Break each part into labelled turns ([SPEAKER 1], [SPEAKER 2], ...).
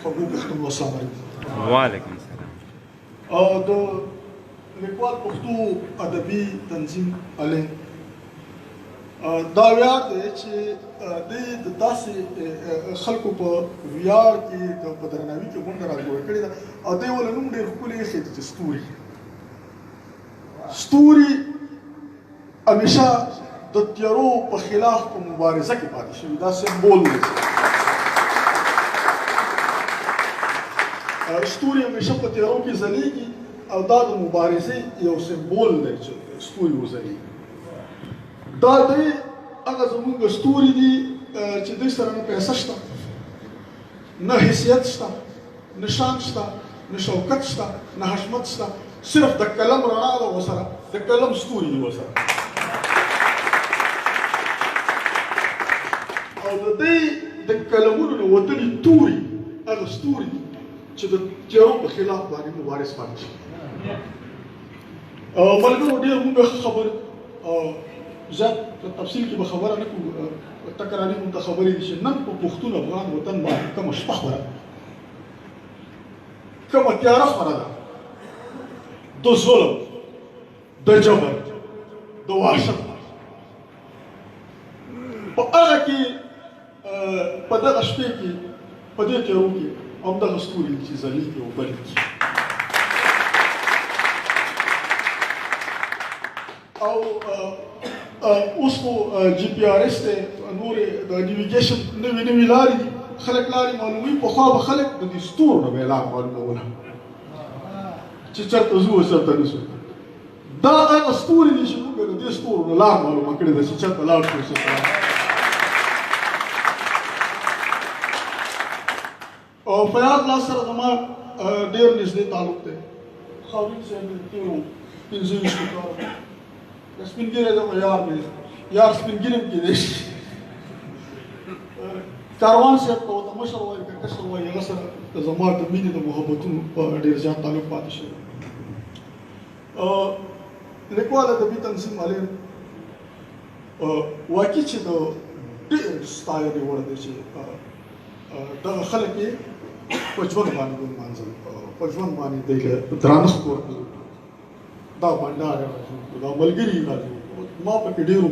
[SPEAKER 1] خوږو پښتنو السلام علیکم.
[SPEAKER 2] وعلیکم السلام.
[SPEAKER 1] د لیکوال پښتو ادبي تنظیم علي دا ویاړ دی چې د داسې خلکو په ویاړ کې په درناوي کې غونډه راجوړه کړې ده او دوی ولې نوم ډېر ښکلی ایښی دی چې ستوري همیشه د تیارو په خلاف په مبارزه کې پاتې شوي. دا سمبول دی. ستوري همیشه په تیارو کې ځلیږي او دا د مبارزې یو سمبول دی چې ستوري وځلیږي. دا دی هغه زموږ ستوري دي چې دوی سره نه پیسه شته، نه حیثیت شته، نه شان شته، نه شوکت شته، نه حشمت شته، صرف د قلم رڼا ده ورسره، د قلم ستوري دي ورسره. او د دې د قلمونو نه وتلي توري هغه ستوري دي چې د تیارو په خلاف باندې مبارز پاتې شي. ملګرو ډېر موږ خبر زیات په تفصیل کې به خبره نه کوو، تکراري مونته خبرې دي چې نن په پښتون افغان وطن باندې کومه شپه خپره ده، کومه تیاره خپره ده د ظلم، د جبر، د وحشت. په هغه کې په دغه شپې کې په دې تیارو کې همدغه ستوري چې ځلیږي او بلیږي. او اوس خو جی پی آر ایس دی، نورې د نیویګیشن نوې لارې دي، خلک لارې معلوموي. پخوا به خلک د دې ستورو نه به یې لار معلوموله چې چېرته ځو او چېرته نه ځو. دا هغه ستوري دي چې موږ د دې ستورو نه لار معلومه کړې ده چې چېرته لاړ شو او چېرته لاړ. او فیاض الله سره زما ډېر نږدې تعلق دی. خاورین صاحب د تېرو 15 کالو سپین ګیری زما یار دی، یار سپین ګیری هم کېدی شي. کاروان صاحب ته ورته مشر وایي که کشر وایي، هغه سره زما د مینې د محبتونو ډېر زیات تعلق پاتې شوی. لیکوال ادبي تنظیم علي واقعي چې د ډېر ستایلې وړ دی چې دغه خلک یې په ژوند باندې ونمانځل، په ژوند باندې دوی له درنښت ورکړل. دا بنډار راځي، دا ملګري راځي، ما پکې ډېرو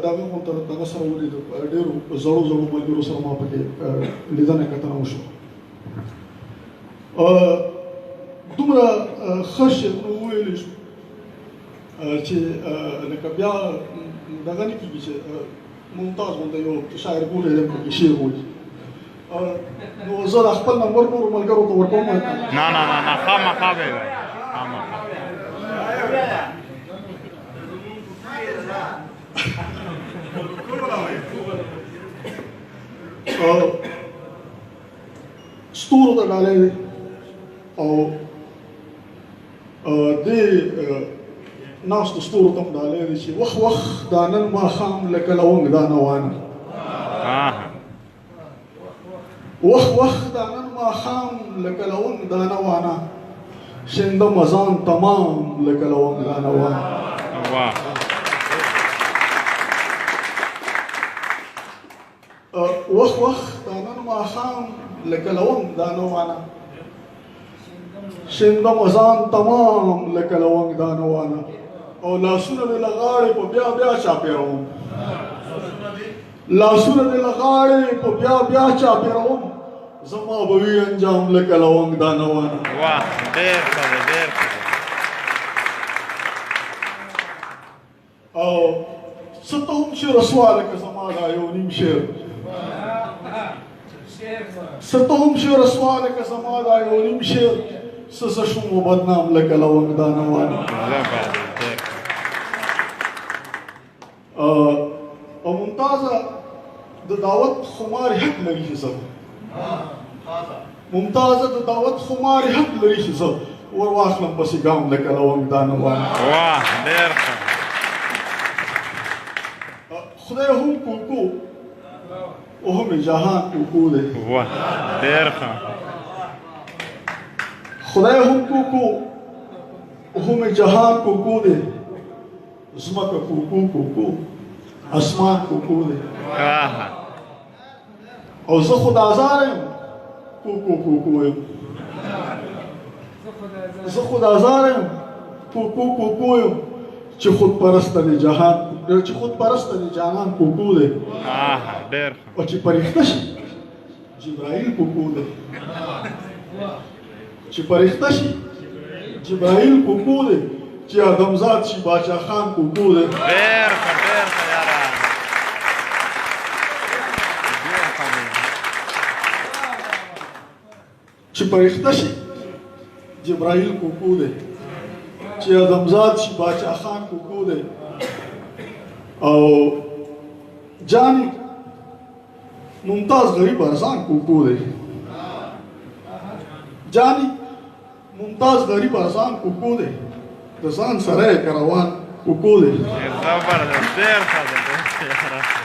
[SPEAKER 1] دغه غونډه دغه سره ولیدل، ډېرو زړو ملګرو سره ما پکې لیدنه کتنه وشوه. دومره ښه شعرونه وویلی شو چې لکه بیا دغه نه کېږي چې ممتاز غونډه یو شاعر ګولی دی پکې شعر وایي. نو زه د خپل نمبر نورو ملګرو ته ورکوم.
[SPEAKER 2] نه خامخا به وایي، خامخا. ستورو ته ډالۍ دی او دې ناستو ستورو ته هم ډالۍ دی چې وخت دا نن ماښام لکه لونګ دا نوانه، وخت دا نن ماښام لکه لونګ دا نوانه، شنده مزان تمام لکه لونګ دا نوانه. وخت دا نن ماښام لکه لونګ دا نوانه، شنده مزان تمام لکه لونګ دا نوانه. او لاسونه دې له غاړې په بیا چاپېروم، لاسونه دې له غاړې په بیا چاپېروم، زما به وي انجام لکه لونګ دا نوانه. واه ډېر ښه دی، ډېر ښه دی.
[SPEAKER 1] او څه ته هم چې رسوا لکه زما دا یو نیم شعر، څه ته هم چې رسوا لکه زما دا یو نیم شعر، څه زه شوم و بدنام لکه لونګ دا نوانه. او ممتازه د دعوت خمار حق لري چې زه ممتازه د دعوت خمار حق لري چې زه ور واخلم پسې ګام لکه لونګ دا نوانه.
[SPEAKER 2] واه ډېر ښه.
[SPEAKER 1] خدای هم کوکو او هم جهان کوکو دی.
[SPEAKER 2] واه ډېر ښه.
[SPEAKER 1] خدای هم کوکو او هم جهان کوکو دی، ځمکه کوکو، اسمان کوکو دی. او زه خو د ازار یم کو یم زه خو د ازار یم کو یم چې خود پرسته دی جهان چې خود پرسته دی جهان کو دی
[SPEAKER 3] ډېر
[SPEAKER 1] او چې پرښته شي جبرائیل کو دی چې پرښته شي جبرائیل کو دی چې آدمزاد شي باچا خان کو دی
[SPEAKER 3] ډېر یاره
[SPEAKER 1] چې پرښته شي جبرائیل کو دی چې آدمزاد شي باچا خان کو دی او جانی ممتاز غریب ارزان کو دی جانی ممتاز غریب ارزان کو دی د ځان سره کاروان کو دی
[SPEAKER 3] زبردست ډېر ښه دی یاره